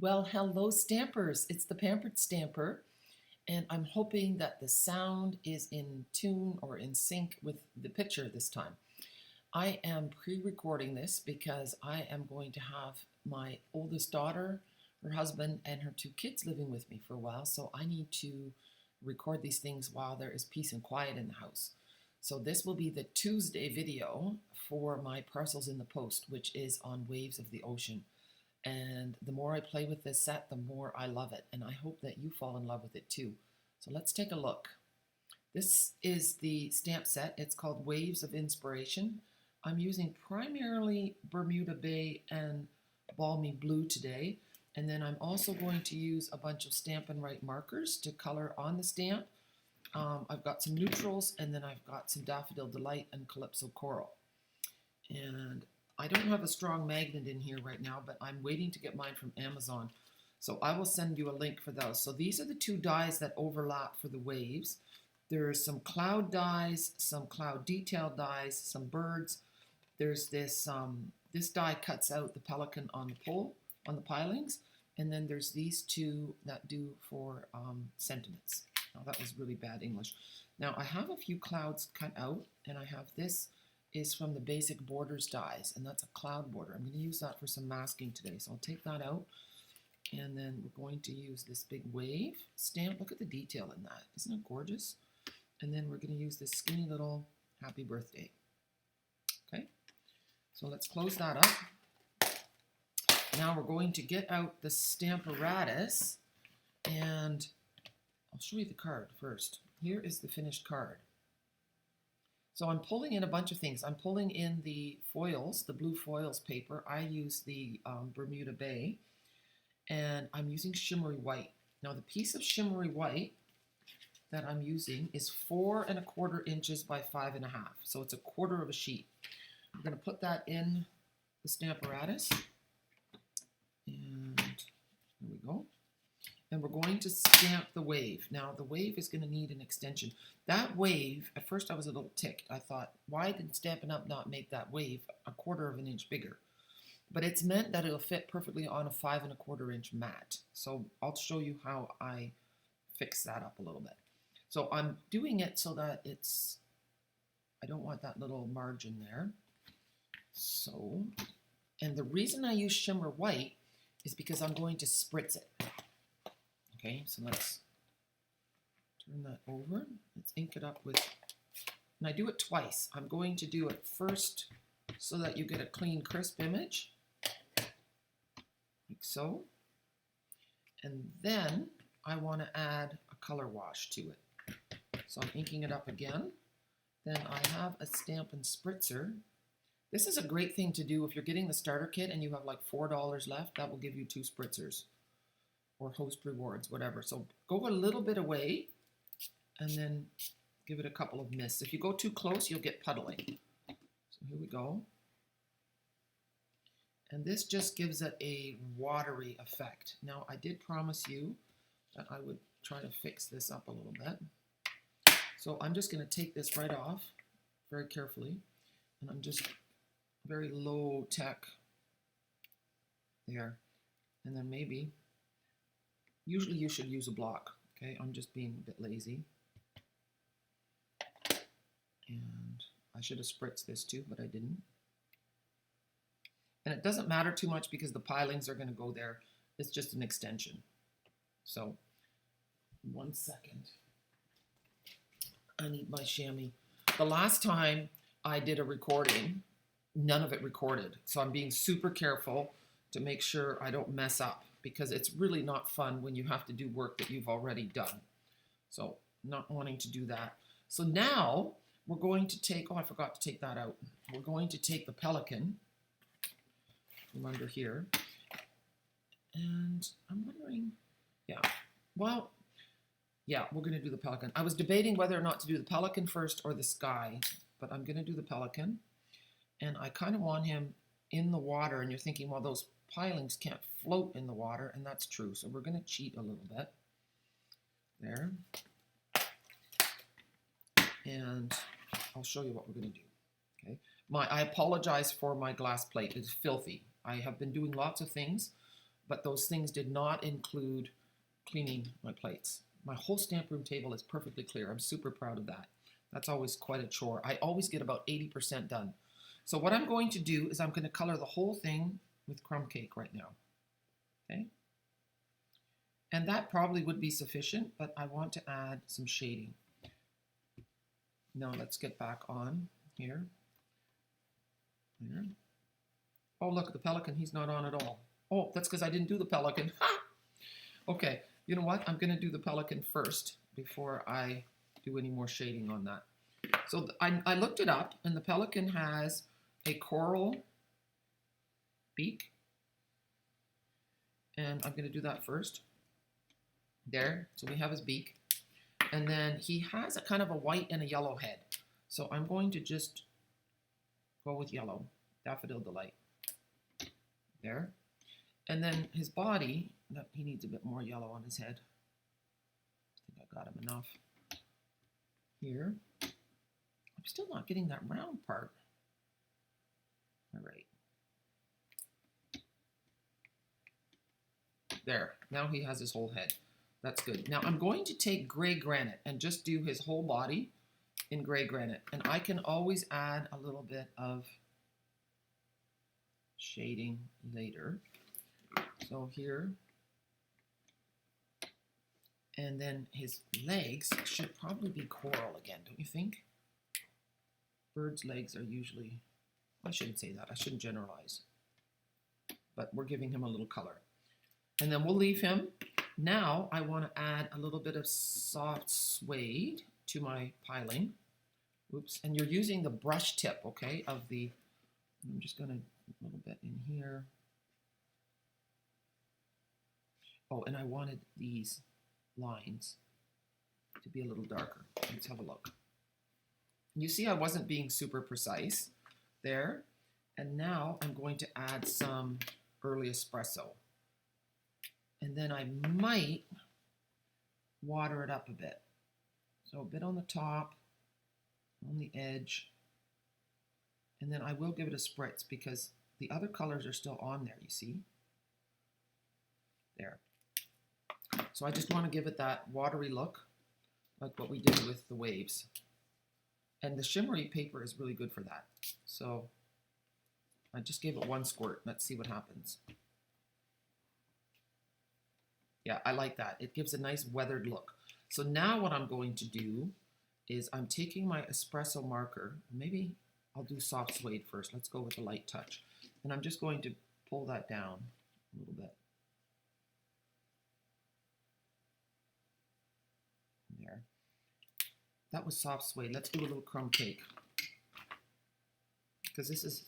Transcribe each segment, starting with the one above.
Well, hello, Stampers. It's the Pampered Stamper, and I'm hoping that the sound is in tune or in sync with the picture this time. I am pre-recording this because I am going to have my oldest daughter, her husband, and her two kids living with me for a while, so I need to record these things while there is peace and quiet in the house. So this will be the Tuesday video for my Parcels in the Post, which is on waves of the ocean. And the more I play with this set, the more I love it. And I hope that you fall in love with it too. So let's take a look. This is the stamp set. It's called Waves of Inspiration. I'm using primarily Bermuda Bay and Balmy Blue today. And then I'm also going to use a bunch of Stampin' Write markers to color on the stamp. I've got some neutrals, and then I've got some Daffodil Delight and Calypso Coral. And I don't have a strong magnet in here right now, but I'm waiting to get mine from Amazon. So I will send you a link for those. So these are the two dies that overlap for the waves. There's some cloud dies, some cloud detail dies, some birds. There's this, this die cuts out the pelican on the pole, on the pilings. And then there's these two that do for sentiments. Now that was really bad English. Now I have a few clouds cut out, and I have this is from the Basic Borders dies, and that's a cloud border. I'm going to use that for some masking today, so I'll take that out, and then we're going to use this big wave stamp. Look at the detail in that. Isn't it gorgeous? And then we're going to use this skinny little happy birthday. Okay, so let's close that up. Now we're going to get out the Stamparatus, and I'll show you the card first. Here is the finished card. So I'm pulling in a bunch of things. I'm pulling in the foils, the blue foils paper. I use the Bermuda Bay, and I'm using shimmery white. Now the piece of shimmery white that I'm using is 4 1/4 inches by 5 1/2. So it's a quarter of a sheet. I'm going to put that in the Stamparatus, and there we go. And we're going to stamp the wave. Now the wave is going to need an extension. That wave, at first I was a little ticked. I thought, why did Stampin' Up! Not make that wave a 1/4 of an inch bigger? But it's meant that it'll fit perfectly on a 5 1/4 inch mat. So I'll show you how I fix that up a little bit. So I'm doing it so that it's, I don't want that little margin there. So, and the reason I use shimmer white is because I'm going to spritz it. Okay, so let's turn that over. Let's ink it up with, and I do it twice. I'm going to do it first so that you get a clean, crisp image, like so. And then I want to add a color wash to it. So I'm inking it up again. Then I have a Stampin' Spritzer. This is a great thing to do if you're getting the starter kit and you have like $4 left. That will give you 2 spritzers, or host rewards, whatever. So go a little bit away and then give it a couple of mists. If you go too close, you'll get puddling. So here we go. And this just gives it a watery effect. Now, I did promise you that I would try to fix this up a little bit. So I'm just going to take this right off very carefully. And I'm just very low tech there. And then maybe, usually you should use a block, okay? I'm just being a bit lazy. And I should have spritzed this too, but I didn't. And it doesn't matter too much because the pilings are going to go there. It's just an extension. So, 1 second. I need my chamois. The last time I did a recording, none of it recorded. So I'm being super careful to make sure I don't mess up, because it's really not fun when you have to do work that you've already done. So not wanting to do that. So now we're going to take, oh, I forgot to take that out. We're going to take the pelican from under here. And I'm wondering, yeah, well, yeah, we're going to do the pelican. I was debating whether or not to do the pelican first or the sky, but I'm going to do the pelican. And I kind of want him in the water, and you're thinking, well, those pilings can't float in the water, and that's true. So we're going to cheat a little bit there. And I'll show you what we're going to do. Okay. I apologize for my glass plate. It's filthy. I have been doing lots of things, but those things did not include cleaning my plates. My whole stamp room table is perfectly clear. I'm super proud of that. That's always quite a chore. I always get about 80% done. So what I'm going to do is I'm going to color the whole thing with crumb cake right now. Okay? And that probably would be sufficient, but I want to add some shading. Now let's get back on here. There. Oh, look at the pelican. He's not on at all. Oh, that's because I didn't do the pelican. Okay, you know what? I'm going to do the pelican first before I do any more shading on that. So I looked it up, and the pelican has a coral beak. And I'm going to do that first. There, so we have his beak. And then he has a kind of a white and a yellow head. So I'm going to just go with yellow, Daffodil Delight. There. And then his body, he needs a bit more yellow on his head. I think I got him enough. Here. I'm still not getting that round part. All right. There. Now he has his whole head. That's good. Now I'm going to take gray granite and just do his whole body in gray granite. And I can always add a little bit of shading later. So here. And then his legs should probably be coral again, don't you think? Birds' legs are usually, I shouldn't say that, I shouldn't generalize. But we're giving him a little color. And then we'll leave him. Now I want to add a little bit of soft suede to my piling. Oops, and you're using the brush tip, okay, of the, I'm just going to, a little bit in here. Oh, and I wanted these lines to be a little darker. Let's have a look. You see I wasn't being super precise there. And now I'm going to add some early espresso. And then I might water it up a bit. So a bit on the top, on the edge. And then I will give it a spritz because the other colors are still on there, you see? There. So I just want to give it that watery look, like what we did with the waves. And the shimmery paper is really good for that. So I just gave it one squirt. Let's see what happens. Yeah, I like that. It gives a nice weathered look. So now what I'm going to do is I'm taking my espresso marker. Maybe I'll do soft suede first. Let's go with a light touch. And I'm just going to pull that down a little bit. There. That was soft suede. Let's do a little crumb cake. Because this is,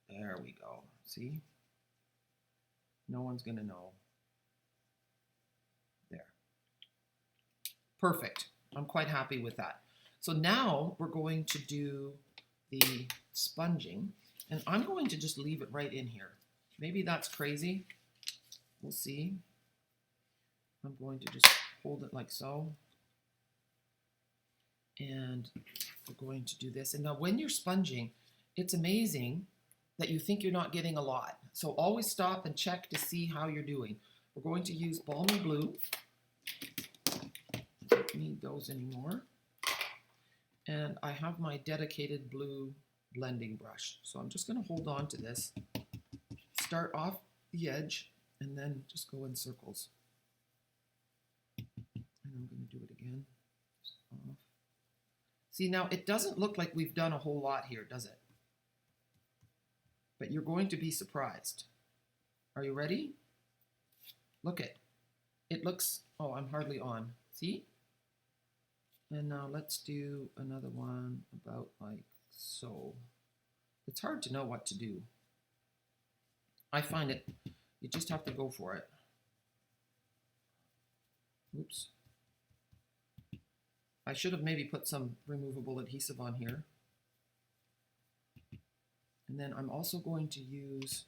there we go. See? No one's going to know. There. Perfect. I'm quite happy with that. So now we're going to do the sponging. And I'm going to just leave it right in here. Maybe that's crazy. We'll see. I'm going to just hold it like so. And we're going to do this. And now when you're sponging, it's amazing that you think you're not getting a lot. So always stop and check to see how you're doing. We're going to use Balmy Blue. Don't need those anymore. And I have my dedicated blue blending brush. So I'm just going to hold on to this, start off the edge, and then just go in circles. And I'm going to do it again. Just off. See, now it doesn't look like we've done a whole lot here, does it? But you're going to be surprised. Are you ready? Look it. It looks, oh, I'm hardly on. See? And now let's do another one about like so. It's hard to know what to do. I find it, you just have to go for it. Oops. I should have maybe put some removable adhesive on here. And then I'm also going to use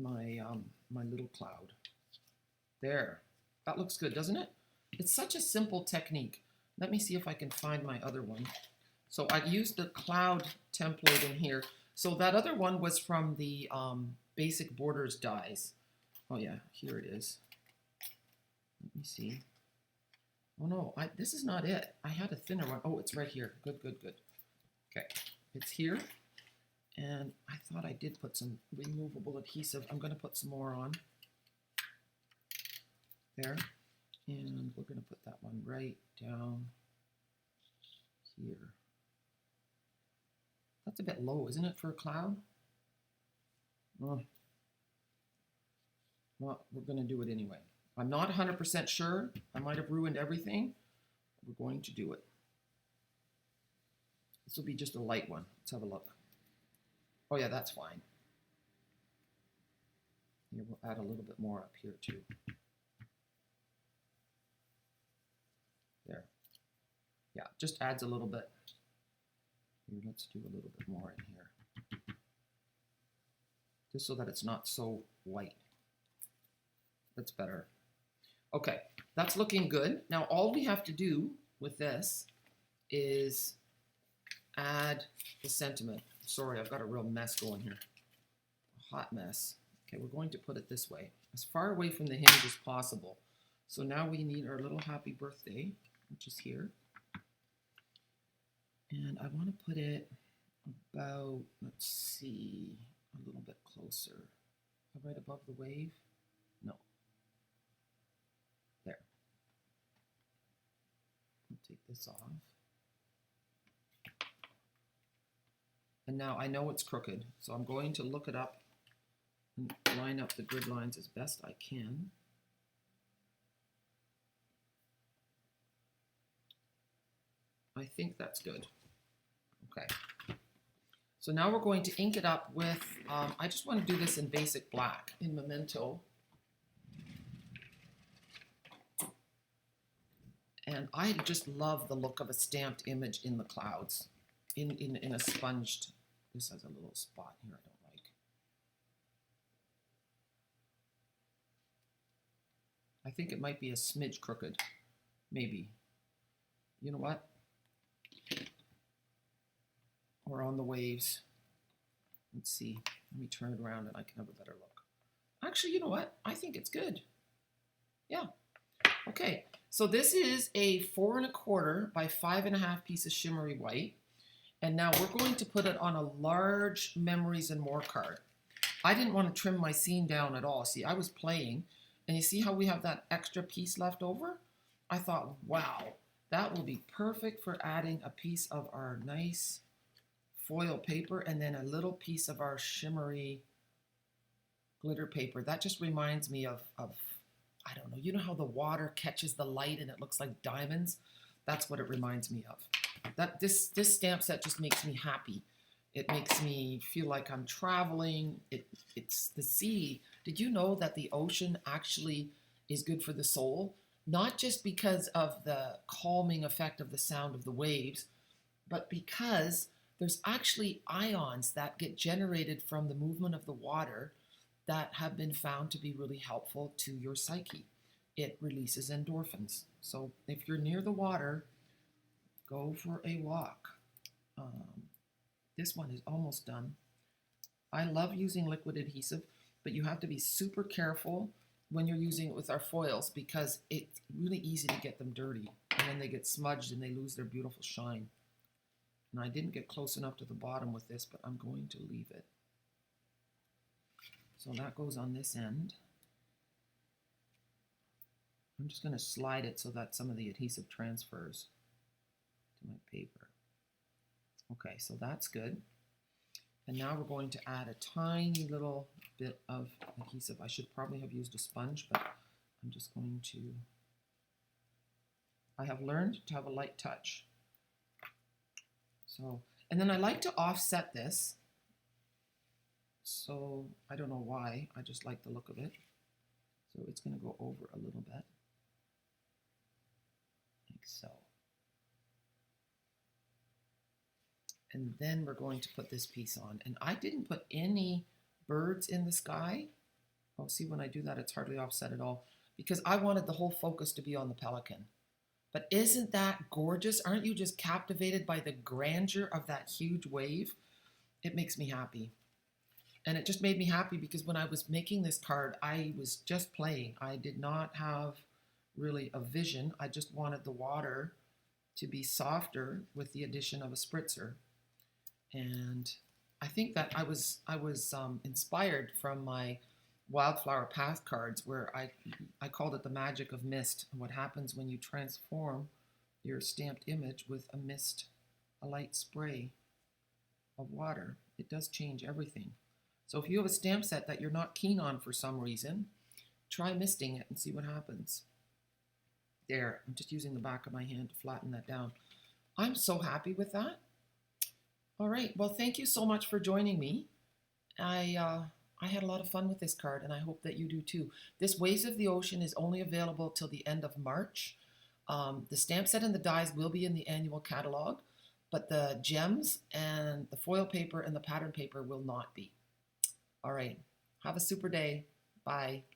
my, my little cloud. There. That looks good, doesn't it? It's such a simple technique. Let me see if I can find my other one. So I used the cloud template in here. So that other one was from the Basic Borders dies. Oh yeah, here it is. Let me see. Oh no, this is not it. I had a thinner one. Oh, it's right here. Good, good, good. Okay, it's here. And I thought I did put some removable adhesive. I'm going to put some more on there. And we're going to put that one right down here. That's a bit low, isn't it, for a cloud? Oh. Well, we're going to do it anyway. I'm not 100% sure. I might have ruined everything. We're going to do it. This will be just a light one. Let's have a look. Oh yeah, that's fine. Here, we'll add a little bit more up here too. There. Yeah, just adds a little bit. Here, let's do a little bit more in here. Just so that it's not so white. That's better. Okay, that's looking good. Now all we have to do with this is add the sentiment. Sorry, I've got a real mess going here. A hot mess. Okay, we're going to put it this way, as far away from the hinge as possible. So now we need our little happy birthday, which is here. And I want to put it about, let's see, a little bit closer. Right above the wave? No. There. I'll take this off. And now I know it's crooked, so I'm going to look it up and line up the grid lines as best I can. I think that's good. Okay. So now we're going to ink it up with, I just want to do this in basic black, in Memento. And I just love the look of a stamped image in the clouds, in a sponged. This has a little spot here I don't like. I think it might be a smidge crooked, maybe. You know what? Or on the waves. Let's see. Let me turn it around and I can have a better look. Actually, you know what? I think it's good. Yeah. Okay. So this is a 4 1/4 by 5 1/2 piece of shimmery white. And now we're going to put it on a large Memories and More card. I didn't want to trim my scene down at all. See, I was playing, and you see how we have that extra piece left over? I thought, wow, that will be perfect for adding a piece of our nice foil paper and then a little piece of our shimmery glitter paper. That just reminds me of I don't know, you know how the water catches the light and it looks like diamonds? That's what it reminds me of. This stamp set just makes me happy. It makes me feel like I'm traveling. It's the sea. Did you know that the ocean actually is good for the soul? Not just because of the calming effect of the sound of the waves, but because there's actually ions that get generated from the movement of the water that have been found to be really helpful to your psyche. It releases endorphins. So if you're near the water, go for a walk. This one is almost done. I love using liquid adhesive, but you have to be super careful when you're using it with our foils because it's really easy to get them dirty. And then they get smudged and they lose their beautiful shine. And I didn't get close enough to the bottom with this, but I'm going to leave it. So that goes on this end. I'm just going to slide it so that some of the adhesive transfers to my paper. Okay, so that's good. And now we're going to add a tiny little bit of adhesive. I should probably have used a sponge, but I'm just going to... I have learned to have a light touch. So, and then I like to offset this. So I don't know why, I just like the look of it. So it's going to go over a little bit, like so. And then we're going to put this piece on. And I didn't put any birds in the sky. Oh, see, when I do that, it's hardly offset at all because I wanted the whole focus to be on the pelican. But isn't that gorgeous? Aren't you just captivated by the grandeur of that huge wave? it makes me happy. And it just made me happy because when I was making this card, I was just playing. I did not have really a vision. I just wanted the water to be softer with the addition of a spritzer. And I think that I was inspired from my wildflower path cards where I called it the magic of mist, and what happens when you transform your stamped image with a mist, a light spray of water. It does change everything. So if you have a stamp set that you're not keen on for some reason, try misting it and see what happens. There, I'm just using the back of my hand to flatten that down. I'm so happy with that. All right, well, thank you so much for joining me. I had a lot of fun with this card, and I hope that you do too. This Waves of the Ocean is only available till the end of March. The stamp set and the dies will be in the annual catalog, but the gems and the foil paper and the pattern paper will not be. All right, have a super day. Bye.